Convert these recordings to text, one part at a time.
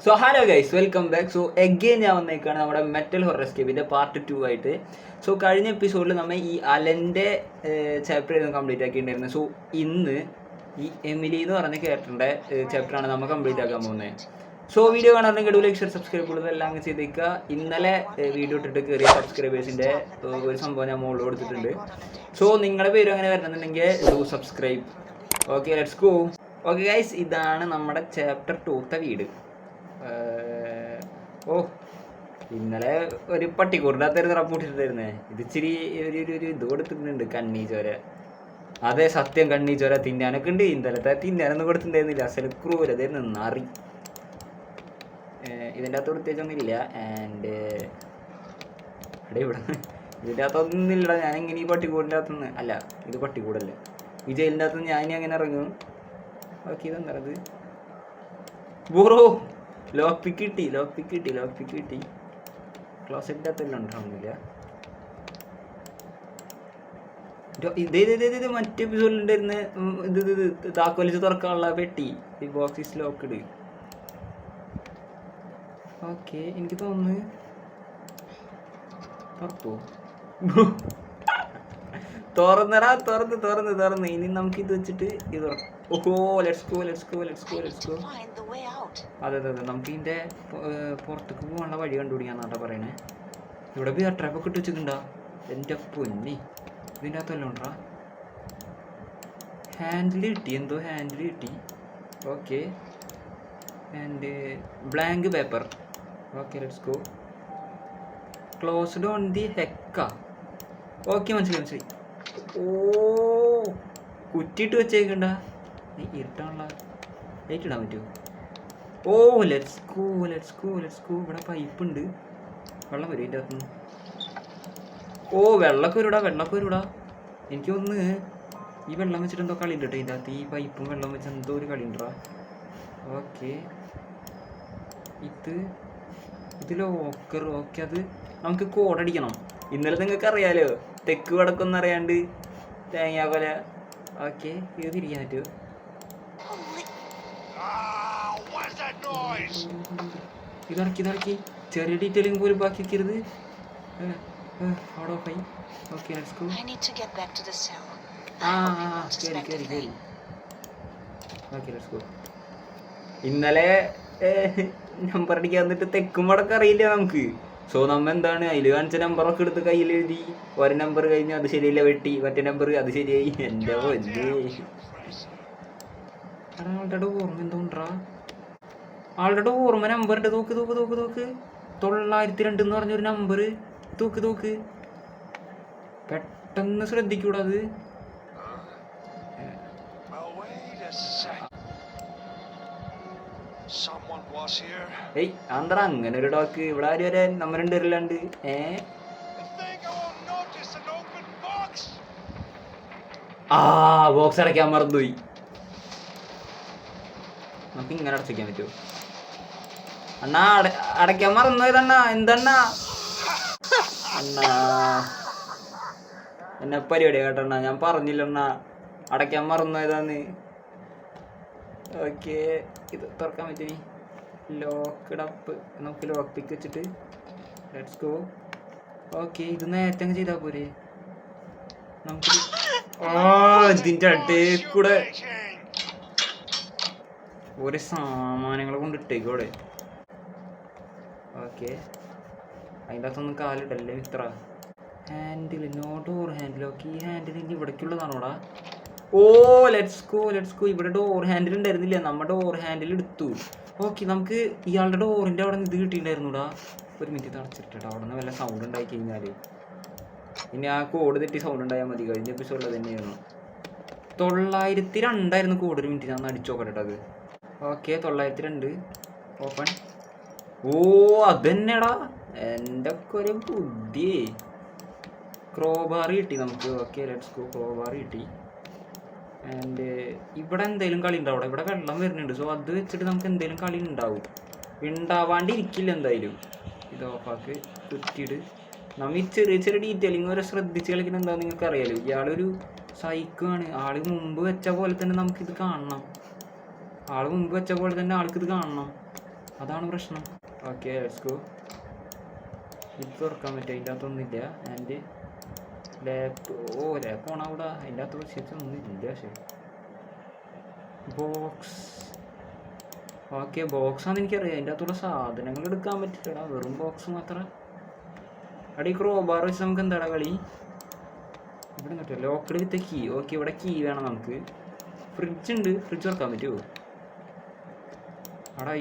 So hello guys, welcome back. So again ഞാൻ വന്നേക്കാണ് നമ്മുടെ metal horror എസ്കേപ്പിൻ്റെ part 2 ആയിട്ട്. So കഴിഞ്ഞ എപ്പിസോഡിൽ നമ്മൾ ഈ അലൻ്റെ ചാപ്റ്റർ ആയിരുന്നു കംപ്ലീറ്റ് ആക്കിയിട്ടുണ്ടായിരുന്നു. സോ ഇന്ന് ഈ എമിലി എന്ന് പറഞ്ഞ ക്യാരക്ടറിൻ്റെ ചാപ്റ്ററാണ് നമ്മൾ കംപ്ലീറ്റ് ആക്കാൻ പോകുന്നത്. സോ വീഡിയോ കാണാറുണ്ടെങ്കിൽ ലൈക്ക് ഷെയർ സബ്സ്ക്രൈബ് കൂടുതൽ എല്ലാം അങ്ങ് ചെയ്തേക്കുക. ഇന്നലെ വീഡിയോ ഇട്ടിട്ട് കയറിയ സബ്സ്ക്രൈബേഴ്സിൻ്റെ ഒരു സംഭവം ഞാൻ മുകളിൽ കൊടുത്തിട്ടുണ്ട്. സോ നിങ്ങളുടെ പേരും അങ്ങനെ വരണമെന്നുണ്ടെങ്കിൽ do subscribe. Okay, let's go. Okay guys, ഇതാണ് നമ്മുടെ ചാപ്റ്റർ 2 വീട്. ഇന്നലെ ഒരു പട്ടിക്കൂറിൻ്റെ അകത്തായിരുന്നു റപ്പൂട്ടിട്ടുണ്ടായിരുന്നേ. ഇത് ഇച്ചിരി ഒരു ഇത് കൊടുത്തിട്ടുണ്ട്, കണ്ണീ ചോര. അതെ, സത്യം, കണ്ണീ ചോര തിന്നാനൊക്കെ ഉണ്ട്. ഇന്നലത്തെ തിന്നാനൊന്നും കൊടുത്തിട്ടുണ്ടായിരുന്നില്ല. അസല് ക്രൂരതായിരുന്നു, നറി. ഇതിൻ്റെ അകത്ത് പ്രത്യേകിച്ചൊന്നുമില്ല. ആൻഡ് ഇവിടെ ഇതിൻ്റെ അകത്തൊന്നും ഇല്ലടാ. ഞാനെങ്ങനെ ഈ പട്ടിക്കൂടിൻ്റെ അകത്തുനിന്ന് അല്ല, ഇത് പട്ടിക്കൂടല്ലേ, ഈ ജയിലിൻ്റെ അകത്തുനിന്ന് ഞാൻ അങ്ങനെ ഇറങ്ങും. ഓക്കെ, ഇതെന്താ ഇത്? ബോറോ ലോക്ക് പിക്ക് കിട്ടി. ക്ലോസറ്റിൻ്റെ അകത്തെല്ലാം ഉണ്ടാവുന്നില്ല. ഇത് മറ്റേ എപ്പിസോഡിലുണ്ടായിരുന്ന ഇത് താക്കോലിച്ച് തുറക്കാനുള്ള പെട്ടി. ഈ ബോക്സ് ഈസ് ലോക്ക്ഡ്. ഓക്കെ, എനിക്ക് തോന്നുന്നു തുറക്കോ? തുറന്നടാ, തുറന്ന്. ഇനി നമുക്ക് ഇത് വെച്ചിട്ട് ഇത് തുറക്കാം. ഓഹോ, ലെറ്റ്സ് ഗോ. അതെ, നമുക്ക് ഇതിൻ്റെ പുറത്തേക്ക് പോകാനുള്ള വഴി കണ്ടുപിടിക്കാന്നാട്ടാ പറയണേ. ഇവിടെ ബിയർ ട്രാപ്പൊക്കെ ഇട്ട് വെച്ചിട്ടുണ്ടാ. എൻ്റെ പൊന്നി, ഇതിൻ്റെ അകത്തല്ല ഉണ്ടാ. ഹാൻഡിൽ കിട്ടി. Okay, and blank paper. Okay, let's go. Closed on the heck. Okay, മനസ്സിലായി. ഓ, കുറ്റിയിട്ട് വെച്ചേക്കണ്ട. ഇരുട്ടാണല്ലോ, ലൈറ്റ് ഇടാൻ പറ്റുമോ? ഓ, ലെറ്റ്സ് ഗോ. ഇവിടെ പൈപ്പ് ഉണ്ട്, വെള്ളം വരും ഇതിൻ്റെ അകത്തുനിന്ന്. ഓ, വെള്ളമൊക്കെ വരൂടാ. എനിക്ക് ഒന്ന് ഈ വെള്ളം വെച്ചിട്ട് എന്തോ കളി ഉണ്ട് കേട്ടോ ഇതിൻ്റെ അകത്ത്. ഈ പൈപ്പും വെള്ളം വെച്ച് എന്തോ ഒരു കളി ഉണ്ടാ. ഓക്കെ, ഇത് ലോക്കർ. ഓക്കെ, അത് നമുക്ക് കോഡടിക്കണം. ഇന്നലെ നിങ്ങൾക്ക് അറിയാലോ, തെക്ക് വടക്കൊന്നും അറിയാണ്ട് തേങ്ങാ കൊല. ഓക്കെ, ഇത് തിരിക്കാൻ പറ്റുമോ? ഇതറക്കി. ചെറിയ ഡീറ്റെയിലിംഗ് പോലും ബാക്കി വെക്കരുത്. ഓഫ് ആയി. Okay, let's go. കേറി. Okay, let's go. ഇന്നലെ നമ്പർ അടിക്കാൻ വന്നിട്ട് തെക്കും വടക്കം അറിയില്ല നമുക്ക്. സോ നമ്മ എന്താണ് അതിൽ കാണിച്ച നമ്പറൊക്കെ എടുത്ത് കയ്യിൽ എഴുതി. ഒരു നമ്പർ കഴിഞ്ഞ് അത് ശരിയില്ല, വെട്ടി. മറ്റേ നമ്പർ അത് ശരിയായി. എൻ്റെ വലിയ ആളുടെ ഓർമ്മ എന്തോണ്ടാ. ആളുടെ ഓർമ്മ നമ്പർ ഉണ്ട്. നോക്ക് 902 എന്ന് പറഞ്ഞൊരു നമ്പർ. തൂക്ക് പെട്ടെന്ന് ശ്രദ്ധിക്കൂടാ അത്. ഏയ്, അന്തറ അങ്ങനെ ഒരു ഡോക്ക് ഇവിടെ ആരും വരാൻ നമ്മ രണ്ടുപേരില്ലാണ്ട്. ബോക്സ് അടയ്ക്കാൻ മറന്നുപോയി. നമുക്ക് ഇങ്ങനെ അടച്ചിക്കാൻ പറ്റുമോ? അണ്ണാ, അടയ്ക്കാൻ മറന്നുപോയതണ്ണാ. എന്തണ്ണാ എന്നെ പരിപാടിയാ കേട്ടണ്ണാ. ഞാൻ പറഞ്ഞില്ലണ്ണാ, അടയ്ക്കാൻ മറന്നുപോയതാന്ന്. ഓക്കെ, ഇത് തുറക്കാൻ പറ്റി. Locked up. നമുക്ക് ലോക്ക് പിക്ക് വെച്ചിട്ട് ലെറ്റ്സ് ഗോ. ഓക്കെ, ഇത് നേരത്തെ അങ്ങ് ചെയ്താൽ പോരെ നമുക്ക്. ഇതിൻ്റെ അടുത്തേക്ക് കൂടെ ഒരു സാമാനങ്ങൾ കൊണ്ടിട്ടേക്കോടെ. ഓക്കെ, അതിൻ്റെ അകത്തൊന്നും കാലിടല്ലേ Mithra. Handle, no door handle. Okay, ഈ ഹാൻഡിൽ ഇനി ഇവിടേക്കുള്ളതാണോടാ? ഓ, ലെറ്റ്സ് ഗോ. ഇവിടെ ഡോർ ഹാൻഡിൽ ഉണ്ടായിരുന്നില്ല, നമ്മുടെ ഡോർ ഹാൻഡിൽ എടുത്തു. ഓക്കെ, നമുക്ക് ഇയാളുടെ ഡോറിൻ്റെ അവിടെ നിന്ന് ഇത് കിട്ടിയിട്ടുണ്ടായിരുന്നുടാ. ഒരു മിനിറ്റ് അടച്ചിട്ടാ. അവിടെ നിന്ന് വല്ല സൗണ്ട് ഉണ്ടായി കഴിഞ്ഞാൽ ഇനി ആ കോഡ് തെറ്റി സൗണ്ട് ഉണ്ടായാൽ മതി. കഴിഞ്ഞ എപ്പിസോഡിൽ തന്നെയായിരുന്നു. 902 കോഡ്. ഒരു മിനിറ്റ് ഞാൻ അടിച്ചു നോക്കട്ടെ അത്. Okay, 902 open. ഓ, അതെന്നെടാ, എൻ്റെ ഒക്കെ ഒരു ബുദ്ധി. ക്രോബാർ കിട്ടി നമുക്ക്. Okay, let's go. ക്രോബാർ കിട്ടി. ആൻഡ് ഇവിടെ എന്തെങ്കിലും കളി ഉണ്ടാവും. ഇവിടെ വെള്ളം വരുന്നുണ്ട്. സോ അത് വെച്ചിട്ട് നമുക്ക് എന്തെങ്കിലും കളി ഉണ്ടാവാണ്ടിരിക്കില്ല എന്തായാലും. ഇത് ഓഫാക്ക്, കുറ്റിയിട്. നമ്മ ഈ ചെറിയ ഡീറ്റെയിലിങ് വരെ ശ്രദ്ധിച്ച് കളിക്കുന്നത് എന്താണെന്ന് നിങ്ങൾക്ക് അറിയാലോ. ഇയാളൊരു സൈക്കോ ആണ്. ആള് മുമ്പ് വെച്ച പോലെ തന്നെ നമുക്കിത് കാണണം. ആൾക്കിത് കാണണം. അതാണ് പ്രശ്നം. Okay let's go. ഇത് തുറക്കാൻ പറ്റും, അതിൻ്റെ അകത്തൊന്നുമില്ല. ആൻഡ് ലാപ്പ് ലാപ്പാണ് അവിടെ, അതിൻ്റെ അകത്ത് പ്രത്യേകിച്ചൊന്നും ഇല്ല. പക്ഷേ ബോക്സ് ഓക്കെ ബോക്സാണെന്ന് എനിക്കറിയാം. അതിൻ്റെ അകത്തുള്ള സാധനങ്ങൾ എടുക്കാൻ പറ്റില്ലടാ, വെറും ബോക്സ് മാത്രം. അവിടെ ഈ ക്രോബാർ വെച്ച് നമുക്ക് എന്താടാ കളി? ഇവിടെ കിട്ടുമോ ലോക്കഡ് വിത്ത് കീ? ഓക്കെ ഇവിടെ കീ വേണം നമുക്ക്. ഫ്രിഡ്ജ് ഉണ്ട്, ഫ്രിഡ്ജ് തുറക്കാൻ പറ്റുമോ? അവിടെ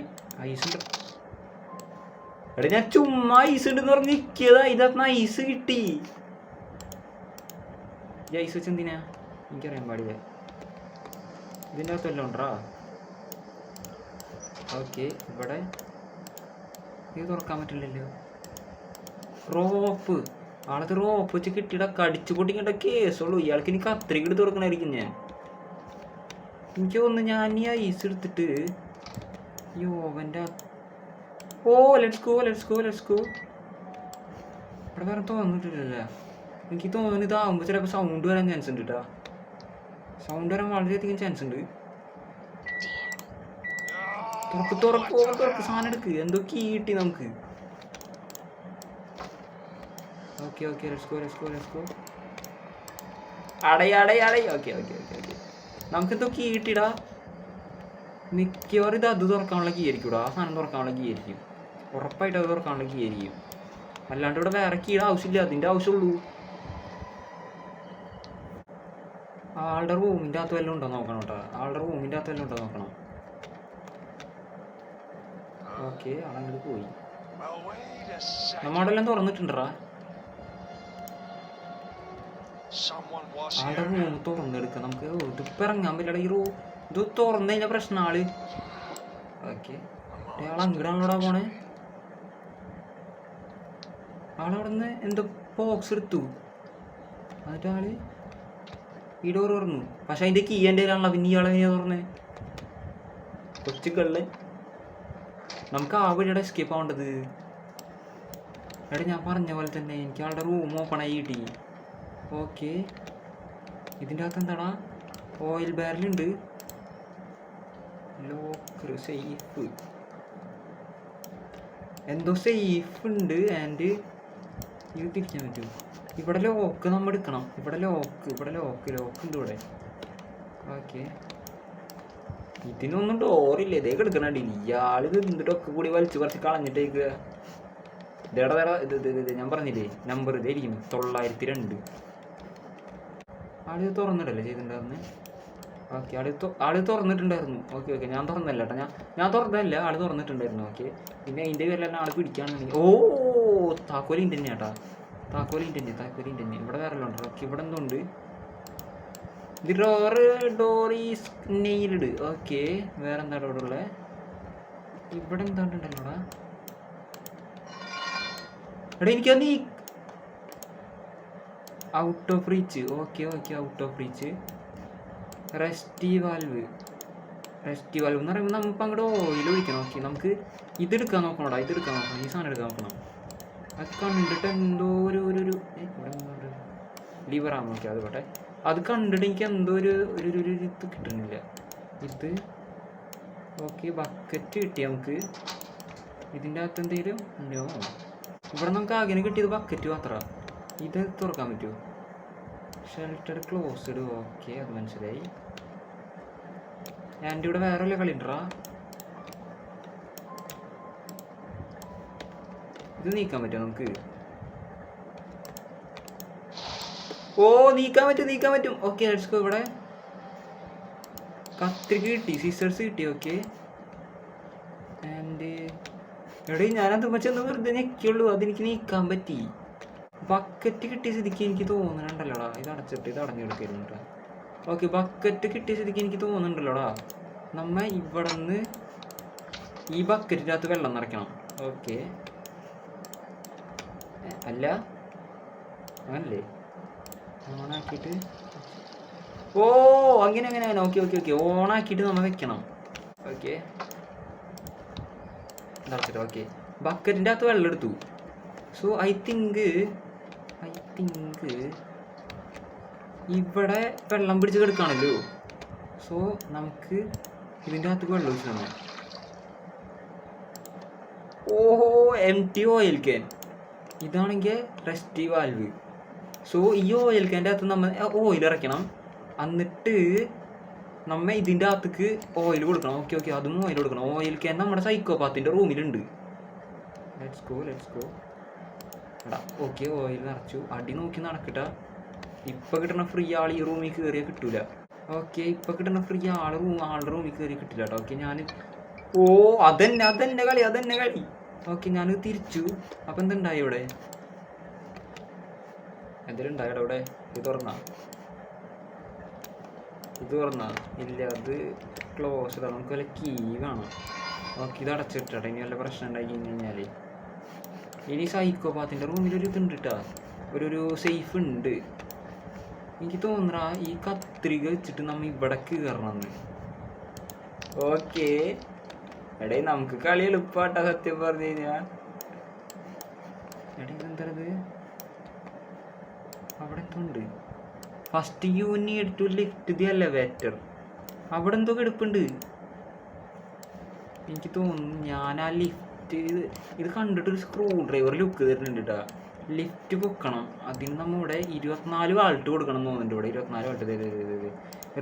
ഐസ് ഉണ്ട്. എടാ ഞാൻ ചുമ്മാ ഐസ് ഉണ്ടെന്ന് പറഞ്ഞ് നിൽക്കിയതാ, ഇതിനകത്ത് ഐസ് കിട്ടി. ഈ ഐസ് വെച്ച് എന്തിനാ എനിക്കറിയാൻ പാടില്ല. ഇതിൻ്റെ അകത്ത് വല്ലതും ഉണ്ടോ? ഓക്കെ ഇവിടെ ഇത് തുറക്കാൻ പറ്റില്ലല്ലോ. റോപ്പ്, ആളത് റോപ്പ് വെച്ച് കിട്ടിയിട കടിച്ചു പൊട്ടിക്കേണ്ട കേസുള്ളൂ. ഇയാൾക്ക് എനിക്ക് കത്രിക തുറക്കണായിരിക്കും. എനിക്ക് തോന്നുന്നു ഞാൻ ഈ ഐസ് എടുത്തിട്ട് ഈ ഓവൻ്റെ ലെറ്റ്സ് ഗോ. ഇവിടെ വേറെ തോന്നിട്ടില്ലല്ലോ. എനിക്ക് തോന്നുന്നു ഇതാകുമ്പോൾ ചിലപ്പോൾ സൗണ്ട് വരാൻ ചാൻസ് ഉണ്ട് കേട്ടോ. സൗണ്ട് വരാൻ വളരെയധികം ചാൻസ് ഉണ്ട്. തുറക്ക് സാധനം എടുക്ക്. എന്തോ കീ കിട്ടി നമുക്ക്. Okay let's go. അടയ. ഓക്കെ നമുക്കെന്തോ കീ കിട്ടിയിടാ. മിക്കവാറും ഇത് അത് തുറക്കാനുള്ള കീ ആയിരിക്കും. ആ സാധനം തുറക്കാനുള്ള കീ ആയിരിക്കും. ഉറപ്പായിട്ട് അത് തുറക്കാനുള്ള കീ ആയിരിക്കും. അല്ലാണ്ട് ഇവിടെ വേറെ കീയുടെ ആവശ്യമില്ല, അതിൻ്റെ ആവശ്യമുള്ളൂ. ആളുടെ റൂമിൻ്റെ അകത്ത് വല്ലതും ഉണ്ടോ നോക്കണം കേട്ടോ. നോക്കണം. ഓക്കെ ആളങ്ങോട്ട് പോയി. നമ്മളെല്ലാം തുറന്നിട്ടുണ്ടോ? ആളുടെ റൂം തുറന്നെടുക്കാം നമുക്ക്. ഇതിപ്പോൾ ഇറങ്ങാൻ പറ്റില്ല. ഈ റൂം ഇത് തുറന്നു കഴിഞ്ഞാൽ പ്രശ്നം ആള്. ഓക്കെ ആളങ്ങടാണല്ലോടാ പോണേ. ആളവിടെ നിന്ന് എന്തോ ബോക്സ് എടുത്തു. എന്നിട്ട് ആള് ഈ ഡോർ തുറന്നു. പക്ഷെ അതിൻ്റെ കീ എൻ്റെ കയ്യിലാണല്ലോ. പിന്നെ ഇയാളെ എങ്ങനെയാ തുറന്നേ? കൊച്ചു കള്ളൻ. നമുക്ക് ആ വഴിയുടെ എസ്കേപ്പ് ആവേണ്ടത്. എടാ ഞാൻ പറഞ്ഞ പോലെ തന്നെ എനിക്ക് ആളുടെ റൂം ഓപ്പൺ ആയി കിട്ടി. ഓക്കെ ഇതിൻ്റെ അകത്ത് എന്താടാ? ഓയിൽ ബാരലുണ്ട്, ലോക്കർ, സേഫ്, എന്തോ സേഫ് ഉണ്ട്. ആൻഡ് ഇത് തിരിക്കാൻ പറ്റും. ഇവിടെ ലോക്ക് നമ്മൾ എടുക്കണം. ഇവിടെ ലോക്ക് ഉണ്ട് ഇവിടെ. ഓക്കെ ഇതിനൊന്നും ഡോറില്ല. ഇതേ കിടക്കണ ഇയാളിത് എന്നിട്ടൊക്കെ കൂടി വലിച്ചു കുറച്ച് കളഞ്ഞിട്ടേക്ക്. ഇത് ഞാൻ പറഞ്ഞില്ലേ നമ്പർ ഇതേ ഇരിക്കുന്നു 902. ആള് തുറന്നിട്ടല്ലേ ചെയ്തിട്ടുണ്ടായിരുന്നു. ഓക്കെ ആള് തുറന്നിട്ടുണ്ടായിരുന്നു. ഓക്കെ ഞാൻ തുറന്നല്ല കേട്ടോ. ഞാൻ തുറന്നല്ല, ആള് തുറന്നിട്ടുണ്ടായിരുന്നു. ഓക്കെ പിന്നെ അതിൻ്റെ പേരിലെല്ലാം ആൾ പിടിക്കുകയാണെന്നുണ്ടെങ്കിൽ താക്കോലിൻ്റെ തന്നെ കേട്ടോ. താക്കോലിൻ്റെ തന്നെ. ഇവിടെ വേറെ ഉണ്ടോ? ഓക്കെ ഇവിടെ എന്തുണ്ട്? ഇത് ഡോർ ഈസ് നെയിൽഡ്. ഓക്കെ വേറെ എന്താ ഇവിടെ ഉള്ളത്? ഇവിടെ എന്താണ്ടുണ്ടല്ലോടാ. എടാ എനിക്കത് out of reach. Okay out of reach. റെസ്റ്റി valve എന്ന് പറയുമ്പോൾ നമുക്ക് അങ്ങോട്ട് ഓയിൽ ഒഴിക്കണം. ഓക്കെ നമുക്ക് ഇതെടുക്കാൻ നോക്കണോടാ. ഈ സാധനം എടുക്കാൻ നോക്കണം. അത് കണ്ടിട്ട് എന്തോ ഒരു ലിവറാണ്. ഓക്കെ അത് പോട്ടെ. അത് കണ്ടിട്ട് എനിക്ക് എന്തോ ഒരു ഇത് കിട്ടുന്നില്ല. ഇത് ഓക്കെ ബക്കറ്റ് കിട്ടി നമുക്ക്. ഇതിൻ്റെ അകത്ത് എന്തെങ്കിലും ഉണ്ടോ? ഇവിടെ നമുക്ക് ആകെ കിട്ടിയത് ബക്കറ്റ് മാത്രമാണ്. ഇത് തുറക്കാൻ പറ്റുമോ? Shelter closed. ഓക്കെ അത് മനസ്സിലായി. ആൻഡ് ഇവിടെ വേറെ വല്ല കളി ഉണ്ടോ? ഇത് നീക്കാൻ പറ്റുമോ നമുക്ക്? നീക്കാൻ പറ്റും. Okay let's go. ഇവിടെ കത്രിക കിട്ടി, സീസേഴ്സ് കിട്ടി. ഓക്കെ ആൻഡ് എടീ ഞാനത് വെച്ചെന്ന് വെറുതെ ഞെക്കിയുള്ളൂ. അതെനിക്ക് നീക്കാൻ പറ്റി. ബക്കറ്റ് കിട്ടിയ സ്ഥിതിക്ക് എനിക്ക് തോന്നുന്നുണ്ടല്ലോടാ. ഇത് അടഞ്ഞെടുക്കായിരുന്നു കേട്ടോ. ഓക്കെ ബക്കറ്റ് കിട്ടിയ സ്ഥിതിക്ക് എനിക്ക് തോന്നുന്നുണ്ടല്ലോടാ, നമ്മ ഇവിടെ നിന്ന് ഈ ബക്കറ്റിൻ്റെ അകത്ത് വെള്ളം നിറയ്ക്കണം. ഓക്കെ അല്ല അങ്ങനല്ലേ? ഓണാക്കിയിട്ട് അങ്ങനെ. ഓക്കെ ഓണാക്കിയിട്ട് നമ്മൾ വെക്കണം. ഓക്കെ നിറച്ചിട്ട്. ഓക്കെ ബക്കറ്റിൻ്റെ അകത്ത് വെള്ളം എടുത്തു. സോ ഐ തിങ്ക് ഇവിടെ വെള്ളം പിടിച്ച് കിടക്കുകയാണല്ലോ. സോ നമുക്ക് ഇതിൻ്റെ അകത്ത് വെള്ളം ഒഴിച്ചു തന്നെ. ഓഹോ എം ടി ഓയിൽ ക്യാൻ. ഇതാണെങ്കിൽ റെസ്റ്റി വാൽവ്. സോ ഈ ഓയിൽ ക്യാൻ്റെ അകത്ത് നമ്മൾ ഓയിൽ ഇറക്കണം. എന്നിട്ട് നമ്മ ഇതിൻ്റെ അകത്തേക്ക് ഓയിൽ കൊടുക്കണം. ഓക്കെ ഓക്കെ, അതും ഓയിൽ കൊടുക്കണം. ഓയിൽ ക്യാൻ നമ്മുടെ സൈക്കോപാത്തിൻ്റെ റൂമിലുണ്ട്. ലെറ്റ്സ് ഗോ എടാ. ഓക്കെ, ഓയിൽ നിറച്ചു. അടി നോക്കി നടക്കട്ട. ഇപ്പം കിട്ടണ ഫ്രീ ആൾ ഈ റൂമിൽ കയറിയാൽ കിട്ടൂല. ഓക്കെ, ഇപ്പം കിട്ടണ ഫ്രീ ആളുടെ റൂമിൽ കയറി കിട്ടില്ല കേട്ടോ. ഓക്കെ, ഞാൻ അതെന്നെ കളി. ഓക്കെ, ഞാൻ തിരിച്ചു. അപ്പം എന്തുണ്ടായി ഇവിടെ? എന്തെങ്കിലും ഉണ്ടായടാ ഇവിടെ? ഇത് തുറന്നാ ഇല്ല, അത് ക്ലോസ് ചെയ്താൽ നമുക്ക് വല്ല കീ വേണം. ഓക്കെ, ഇത് അടച്ചിട്ടാ. ഇനി വല്ല പ്രശ്നം ഉണ്ടാക്കി കഴിഞ്ഞാൽ ഇനി സൈക്കോപാത്തിൻ്റെ റൂമിലൊരു ഇതുണ്ട് കേട്ടോ. ഒരു സേഫ് ഉണ്ട്. എനിക്ക് തോന്നുക ഈ കത്രിക വെച്ചിട്ട് നമ്മൾ ഇവിടെ കയറണമെന്ന്. ഓക്കെ എടേ, നമുക്ക് കളി എളുപ്പാട്ടാ സത്യം പറഞ്ഞു കഴിഞ്ഞാൽ. എടേ, ഇതെന്തത്? അവിടെ എന്തുണ്ട്? First you need to lift the elevator. അവിടെ എന്തോ കിടപ്പുണ്ട്. എനിക്ക് തോന്നുന്നു ഞാൻ ആ ലിഫ്റ്റ് ഇത് കണ്ടിട്ടൊരു സ്ക്രൂ ഡ്രൈവർ ലുക്ക് തരുന്നുണ്ട് കേട്ടോ. ലിഫ്റ്റ് പൊക്കണം. അതിന് നമ്മളിവിടെ 24 വാൾട്ട് കൊടുക്കണം എന്ന് തോന്നുന്നുണ്ട്. ഇവിടെ 24 volt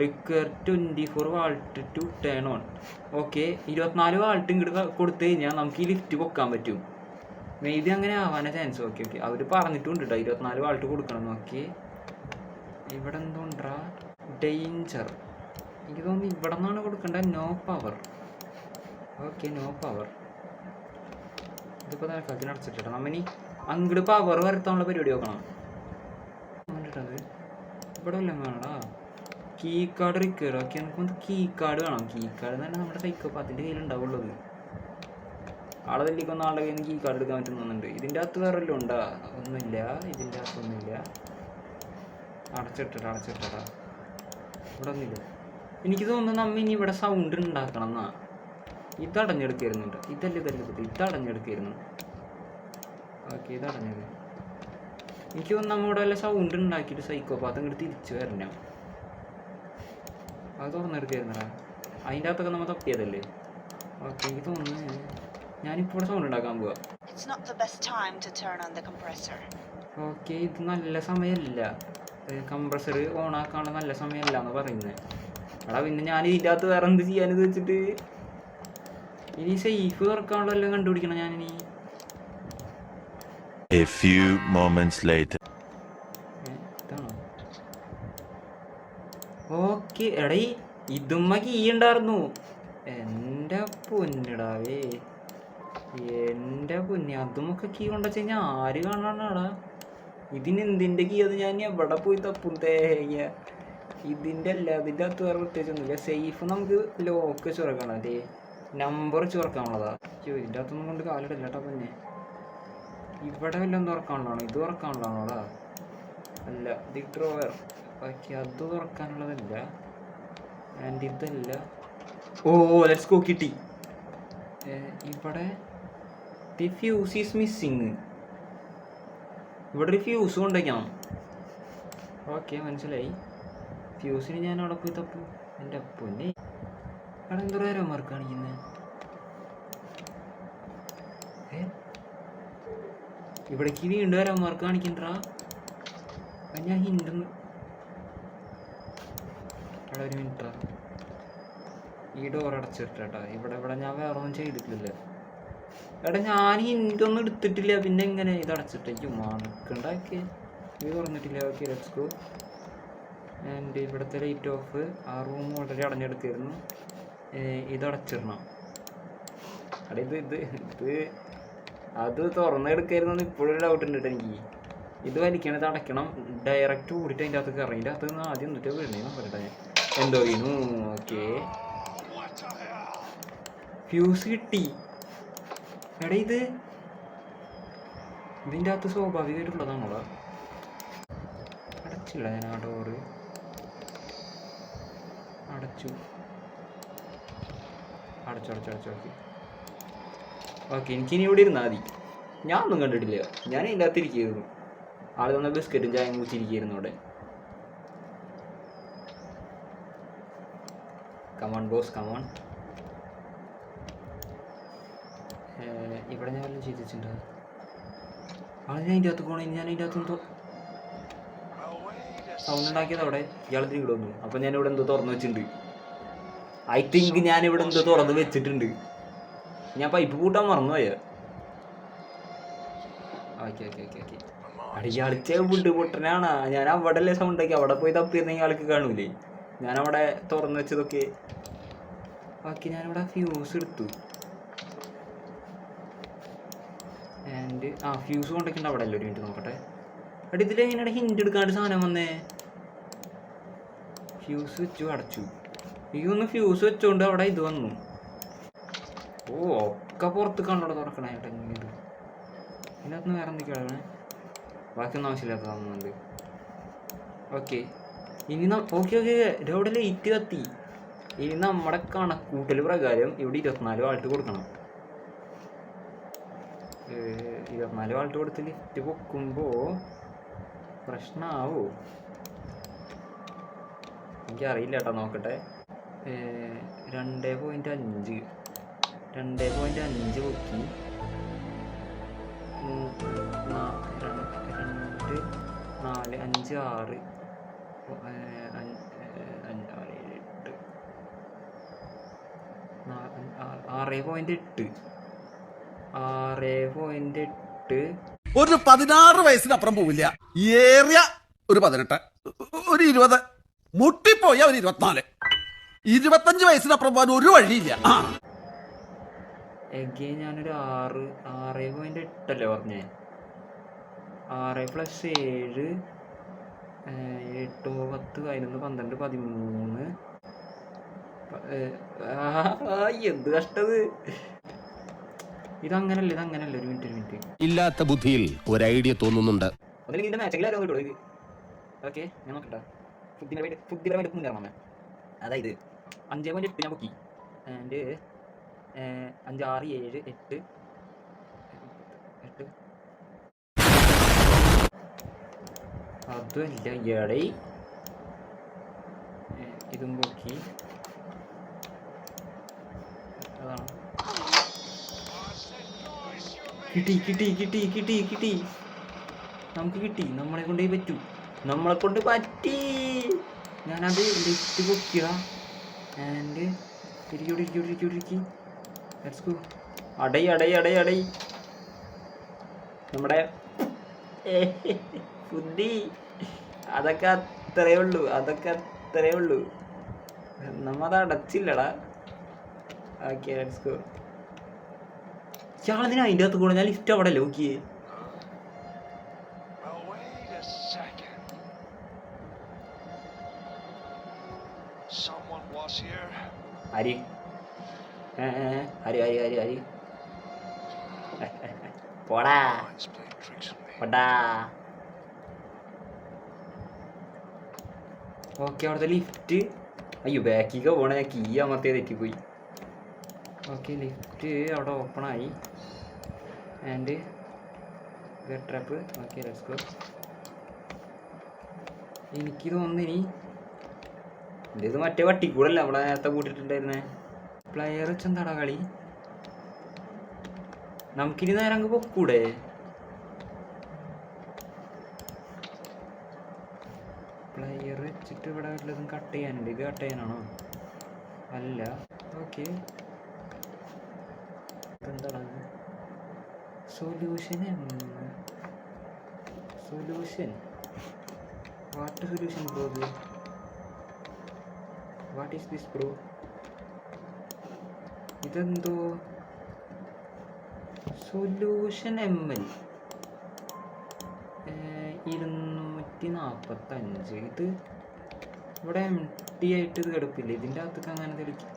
require 24 volt to turn on. Okay, 24 volt ഇങ്ങോട്ട് കൊടുത്തു കഴിഞ്ഞാൽ നമുക്ക് ഈ ലിഫ്റ്റ് പൊക്കാൻ പറ്റും. മേ ബി അങ്ങനെ ആവാനാ ചാൻസ്. ഓക്കെ അവർ പറഞ്ഞിട്ടുണ്ട് കേട്ടോ 24 വാൾട്ട് കൊടുക്കണം. ഓക്കെ, ഇവിടെ എന്തുണ്ടാ? ഡേഞ്ചർ. എനിക്ക് തോന്നുന്നു ഇവിടെ നിന്നാണ് കൊടുക്കേണ്ടത്. No power. Okay, no power. ഇതിപ്പോൾ തൽക്കാലത്തിന് അടച്ചിട്ടോ. നമ്മനി അങ്ങോട്ട് പവർ വരുത്താനുള്ള പരിപാടി നോക്കണം. ഇവിടെ വല്ലതും വേണടാ. Key card require. ഓക്കെ, നമുക്ക് കീ കാർഡ് വേണം. കീ കാർഡ് തന്നെ നമ്മുടെ സൈക്കോപാത്തിൻ്റെ കയ്യിലുണ്ടാവുള്ളത്. ആളെ തല്ലിക്കൊന്ന ആളുടെ കയ്യിൽ നിന്ന് കീ കാർഡ് എടുക്കാൻ പറ്റുന്നുണ്ട്. ഇതിൻ്റെ അകത്ത് വേറെ വല്ലതും ഉണ്ടാ? ഒന്നുമില്ല, ഇതിൻ്റെ അകത്തൊന്നുമില്ല. അടച്ചിട്ടാ. ഇവിടെ ഒന്നുമില്ല. എനിക്ക് തോന്നുന്നു നമ്മ ഇനി ഇവിടെ സൗണ്ട് ഉണ്ടാക്കണം എന്നാ. ഇത് അടഞ്ഞെടുക്കായിരുന്നുണ്ട്. ഇത് അടഞ്ഞെടുക്കായിരുന്നു. ഓക്കെ, ഇത് അടഞ്ഞത്. എനിക്ക് തോന്നുന്നു നമ്മളിവിടെ വല്ല സൗണ്ട് ഉണ്ടാക്കിയിട്ട് സൈക്കോപാത്ത് ഇങ്ങോട്ട് തിരിച്ചു വരണം. അത് തുറന്നെടുക്കായിരുന്നടാ. അതിൻ്റെ അകത്തൊക്കെ നമ്മൾ തപ്പിയതല്ലേ. ഓക്കെ, എനിക്ക് തോന്നുന്നു ഞാനിപ്പോൾ ഇവിടെ സൗണ്ട് ഉണ്ടാക്കാൻ പോവാ. ഓക്കെ, ഇത് നല്ല സമയമല്ല. കംപ്രസർ ഓൺ ആക്കാനുള്ള നല്ല സമയമല്ല എന്ന് പറയുന്നത്. എടാ, പിന്നെ ഞാൻ ഇതിൻ്റെ അകത്ത് വേറെ എന്ത് ചെയ്യാനെന്ന് വെച്ചിട്ട് ഇനി സേഫ് തുറക്കാനുള്ള എല്ലാം കണ്ടുപിടിക്കണം ഞാനിനി. A few moments later. Okay, എടേ ഇതുമ്മ കീ ഉണ്ടായിരുന്നു. എൻ്റെ പൊന്നിടാവേ, എൻ്റെ പൊന്നി. അതുമൊക്കെ കീ കൊണ്ടുവച്ച് കഴിഞ്ഞാൽ ആര് കാണാനാടാ? ഇതിനെന്തിൻ്റെ കീ? അത് ഞാൻ എവിടെ പോയി തപ്പും തേങ്ങ? ഇതിൻ്റെ അല്ല, അതിൻ്റെ അകത്ത് വേറെ പ്രത്യേകിച്ചൊന്നുമില്ല. സേഫ് നമുക്ക് ലോക്ക് ചുറക്കണം. അതെ, നമ്പർ ചുറക്കാനുള്ളതാ. ഇതിൻ്റെ അകത്തൊന്നും കൊണ്ട് കാലിടില്ല കേട്ടോ. പിന്നെ ഇവിടെ വല്ലതും തുറക്കാനുള്ളതാണോ? ഇത് തുറക്കാനുള്ളതാണോടാ? അല്ല, ദി ഡ്രോവർ. ബാക്കി അത് തുറക്കാനുള്ളതല്ല. ആൻഡ് ഇതല്ല. ഓ, ലെറ്റ്സ് ഗോ. കിട്ടി. ഇവിടെ ദി ഫ്യൂസ് ഈസ് മിസ്സിങ്. ഇവിടെ ഒരു ഫ്യൂസ് കൊണ്ടുവയ്ക്കണം. ഓക്കെ, മനസ്സിലായി. ഫ്യൂസിന് ഞാൻ അവിടെ പോയി തപ്പു. എൻ്റെ പൊന്നെ, അവിടെ എന്തോ മാർക്ക് കാണിക്കുന്നത്. ഇവിടേക്ക് വീണ്ടും വരാൻ മാർക്ക് കാണിക്കണ്ടാ. ഞാൻ ഹിൻഡെന്ന്. അവിടെ ഒരു മിനിറ്റാ. ഈ ഡോർ അടച്ചിട്ടാ. ഇവിടെ ഞാൻ വേറെ ഒന്നും ചെയ്തിട്ടില്ല. എടാ, ഞാൻ ഹിൻഡൊന്നും എടുത്തിട്ടില്ല. പിന്നെ എങ്ങനെ ഇത് അടച്ചിട്ടേക്കും? മണക്കുണ്ടാക്കി ഇത് തുറന്നിട്ടില്ല. Okay, let's go. ആൻഡ് ഇവിടുത്തെ ലൈറ്റ് ഓഫ്. ആ റൂം വളരെ അടഞ്ഞെടുക്കായിരുന്നു. ഇത് അടച്ചിടണം. അവിടെ ഇത് അത് തുറന്നെടുക്കായിരുന്നു. ഇപ്പോഴൊരു ഡൗട്ട് ഉണ്ട് കേട്ടോ എനിക്ക്. ഇത് വലിക്കണത് അടയ്ക്കണം. ഡയറക്റ്റ് കൂടിയിട്ട് അതിൻ്റെ അകത്ത് കയറി. അതിൻ്റെ അകത്ത് നിന്ന് ആദ്യം എന്നിട്ട് വീണേ പറയട്ടെ. എന്തോ വീണു. ഓക്കെ, ഫ്യൂസ് കിട്ടി. എടാ, ഇതിൻ്റെ അകത്ത് സ്വാഭാവികമായിട്ടുള്ളതാണോടാ? അടച്ചില്ല ഞാൻ ആ ഡോറ്. അടച്ചു. ഓക്കെ ഓക്കെ, എനിക്കിനി ഇവിടെ ഇരുന്നാൽ മതി. ഞാനൊന്നും കണ്ടിട്ടില്ല. ഞാൻ ഇതിൻ്റെ അകത്ത് ഇരിക്കുകയായിരുന്നു. ആൾ തന്ന ബിസ്ക്കറ്റും ചായയും കുടിച്ചിരിക്കുകയായിരുന്നു അവിടെ. Come on boss, come on. ഇവിടെ ഞാൻ വല്ലതും ചെയ്തിട്ടുണ്ടോ? ഞാൻ അതിൻ്റെ അകത്ത് പോകണം. ഞാൻ അതിൻ്റെ അകത്ത് എന്തോ സൗണ്ട് ഉണ്ടാക്കിയത് അവിടെ ഇയാളത്തിന് ഇവിടെ വന്നു. അപ്പം ഞാൻ ഇവിടെ എന്തോ തുറന്നു വെച്ചിട്ടുണ്ട്. ഐ തിങ്ക് ഞാനിവിടെ എന്തോ തുറന്ന് വെച്ചിട്ടുണ്ട്. ഞാൻ പൈപ്പ് കൂട്ടാൻ മറന്നുപോയ. Okay okay okay okay. അടിയാളിച്ച വിട്ട് പൊട്ടനാണ്. ഞാൻ അവിടെ അല്ലേ സൗണ്ട് ആക്കി. അവിടെ പോയി തപ്പിയിരുന്നെങ്കിൽ ആൾക്ക് കാണൂലേ. ഞാനവിടെ തുറന്നു വെച്ചതൊക്കെ. ഓക്കെ, ഞാനിവിടെ ഫ്യൂസ് എടുത്തു. ആൻഡ് ഫ്യൂസ് കൊണ്ടൊക്കെ അവിടെ അല്ലേ. ഒരു മിനിറ്റ് നോക്കട്ടെ. അടി ഇതിലെങ്ങനെയാണ് ഹിൻ്റ് എടുക്കാണ്ട് സാധനം വന്നേ? ഫ്യൂസ് വെച്ചു അടച്ചു. എനിക്കൊന്ന് ഫ്യൂസ് വെച്ചോണ്ട് അവിടെ ഇത് വന്നു. ഓ ഒക്കെ പുറത്ത് കണ്ടോടെ തുറക്കണേ. ഇത് ഇതിനകത്ത് വേറെ എന്തൊക്കെയാണ്? ബാക്കിയൊന്നും ആവശ്യമില്ലാത്ത തന്നുണ്ട്. ഓക്കെ ഇനി ഓക്കെ ഓക്കെ ഇവിടെ ലൈറ്റ് കത്തി. ഇനി നമ്മുടെ കണക്കൂട്ടൽ പ്രകാരം ഇവിടെ 24 വാൾട്ട് കൊടുക്കണം. 24 വാൾട്ട് കൊടുത്ത് ലിഫ്റ്റ് പൊക്കുമ്പോൾ പ്രശ്നമാവോ? എനിക്കറിയില്ല കേട്ടോ. നോക്കട്ടെ. 2.5 2.5 പൊക്കി 2 4 5 6 6.8 ഒരു 16 വയസ്സിനപ്പുറം പോവില്ല. ഏറിയ ഒരു 18, ഒരു 20, മുട്ടിപ്പോയ ഒരു 24, 25 വയസ്സിനപ്പുറം പോകാൻ ഒരു വഴിയില്ല. ഞാനൊരു 6.8 അല്ലേ പറഞ്ഞേ? 6 + 7 8 10 11 12 13. എന്ത് കഷ്ടത്. ഇതങ്ങനല്ല. ഒരു മിനിറ്റ്. ഇല്ലാത്ത ബുദ്ധിയിൽ ഒരു ഐഡിയ തോന്നുന്നുണ്ട്. ഒന്നില്ലെങ്കിൽ മാച്ചെങ്കിലും കിട്ടുള്ളൂ ഇത്. ഓക്കെ ഞാൻ നോക്കട്ടെ. ബുദ്ധിപരമായിട്ട് മുന്നേറണം. അതായത് 5.8 ഞാൻ പൊക്കി. ആൻഡ് 5 6 7 8 അതുമല്ല ഇയാടെ ഇതും പൊക്കി. അതാണ് കിട്ടി. നമുക്ക് കിട്ടി. നമ്മളെ കൊണ്ടേ പറ്റൂ. നമ്മളെ കൊണ്ട് പറ്റി. ഞാനത് ലിഫ്റ്റ് പൊക്കിയ. ആൻഡ് ഇരിക്കി. Let's go. അടൈ നമ്മുടെ ബുദ്ധി അതൊക്കെ അത്രേ ഉള്ളൂ. നമ്മത് അടച്ചില്ലടാ. Okay let's go. ഇയാളതിന് അതിൻ്റെ അകത്ത് കൂടെ. ഞാൻ ലിഫ്റ്റ് അവിടെ അല്ലേ നോക്കിയേ. ഹരി പോടാ. ഓക്കെ അവിടുത്തെ ലിഫ്റ്റ്. അയ്യോ ബാക്കിക്ക് പോണ. ഞാൻ കീ അമർത്തിയ തെറ്റിപ്പോയി. ഓക്കെ ലിഫ്റ്റ് അവിടെ ഓപ്പണായി. And trap. Okay let's go. എനിക്ക് തോന്നുന്നു ഇനി ഇത് മറ്റേ വട്ടിക്കൂടല്ല നമ്മളെ നേരത്തെ കൂട്ടിട്ടുണ്ടായിരുന്നേ. പ്ലെയർ വെച്ചെന്താടാ കളി? നമുക്കിനി നേരെ അങ്ങ് പൊക്കൂടെ? പ്ലെയർ വെച്ചിട്ട് ഇവിടെ വല്ലതും കട്ട് ചെയ്യാനുണ്ട്. ഇത് കട്ട് ചെയ്യാനാണോ? അല്ല. ഓക്കെ എന്താടാ solution? What solution bro? What is this bro? ഇതെന്തോ സൊല്യൂഷൻ ML 245. ഇത് ഇവിടെ MT ആയിട്ട് ഇത് കിടപ്പില്ല. ഇതിൻ്റെ അകത്തൊക്കെ അങ്ങനെ തെളിക്കും.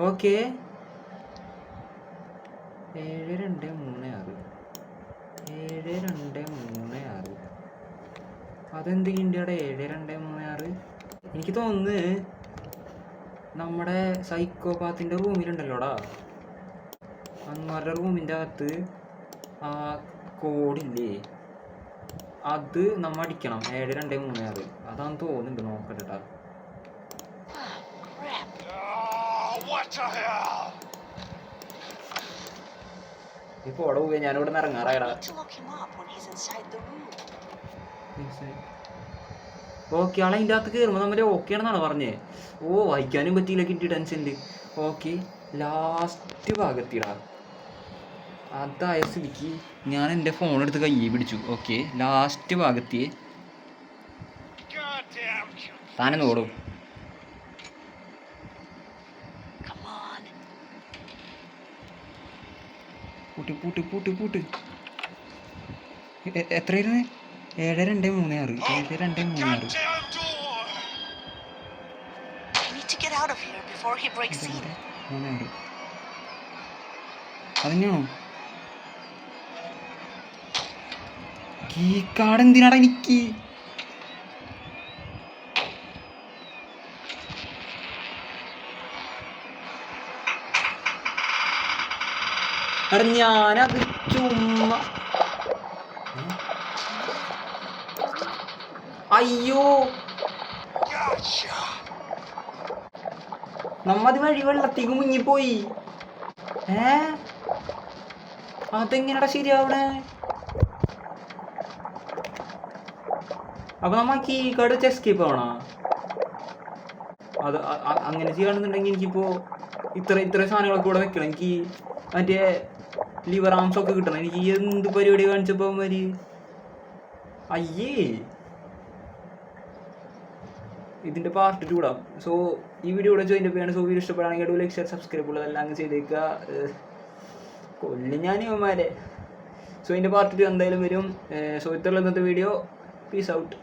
ഓക്കെ 7236. അതെന്ത് ഇന്ത്യയുടെ 7236? എനിക്ക് തോന്നുന്നു നമ്മുടെ സൈക്കോപാത്തിൻ്റെ റൂമിലുണ്ടല്ലോടാ, അങ്ങാരുടെ റൂമിൻ്റെ അകത്ത് ആ കോഡില്ലേ, അത് നമ്മ അടിക്കണം. 7236 അതാന്ന് തോന്നുന്നുണ്ട്. നോക്കട്ടെ. ഇപ്പോൾ അവിടെ പോവുക, ഞാനിവിടെ നിന്ന് ഇറങ്ങാറായടാ. ഓക്കെ, ആളെ അതിൻ്റെ അകത്ത് കയറുമ്പോൾ നമ്മൾ ഓക്കെ ആണെന്നാണ് പറഞ്ഞത്. ഓ, വായിക്കാനും പറ്റിയില്ല, കിട്ടി ടെൻഷനിൽ. Okay, last ഭാഗത്തിടാ. അതായ സ്ഥിതിക്ക് ഞാൻ എൻ്റെ ഫോൺ എടുത്ത് കയ്യിൽ പിടിച്ചു. ഓക്കെ, ലാസ്റ്റ് ഭാഗത്ത് താനെ നോടും. പൂട്ട് പൂട്ട് പൂട്ട് പൂട്ട്. എത്രയായിരുന്നു? 7236 7236. അതന്നെയാണോ? കീ കാർഡ് എന്തിനാടാ എനിക്ക്? എടാ ഞാനത് ചുമ്മാ. അയ്യോ, നമ്മത് വഴി വെള്ളത്തേക്ക് മുങ്ങിപ്പോയി. അതെങ്ങനെയാടാ ശരിയാവണേ? അപ്പൊ നമ്മ കീ കാർഡ് വെച്ച് എസ്കേപ്പ് ആവണോ? അത് അങ്ങനെ ചെയ്യുകയാണെന്നുണ്ടെങ്കിൽ എനിക്കിപ്പോ ഇത്ര സാധനങ്ങളൊക്കെ ഇവിടെ വെക്കണം. എനിക്ക് മറ്റേ ലിവർ ആംസ് ഒക്കെ കിട്ടണം. എനിക്ക് എന്ത് പരിപാടി കാണിച്ചപ്പോ മതി. അയ്യേ, ഇതിന്റെ പാർട്ട് 2 ഇടാം. സോ ഈ വീഡിയോ ഇവിടെ ജോയിൻ ചെയ്യാണ്. സോ വീഡിയോ ഇഷ്ടപ്പെടുകയാണെങ്കിൽ ലൈക്ക് ഷെയർ സബ്സ്ക്രൈബ് ഉള്ളതെല്ലാം അങ്ങ് ചെയ്തേക്കുക. കൊല്ലും ഞാൻ ഇവന്മാരെ. സോ ഇതിന്റെ പാർട്ട് 2 എന്തായാലും വരും. സോ ഇത്രയുള്ള ഇന്നത്തെ വീഡിയോ. Peace out.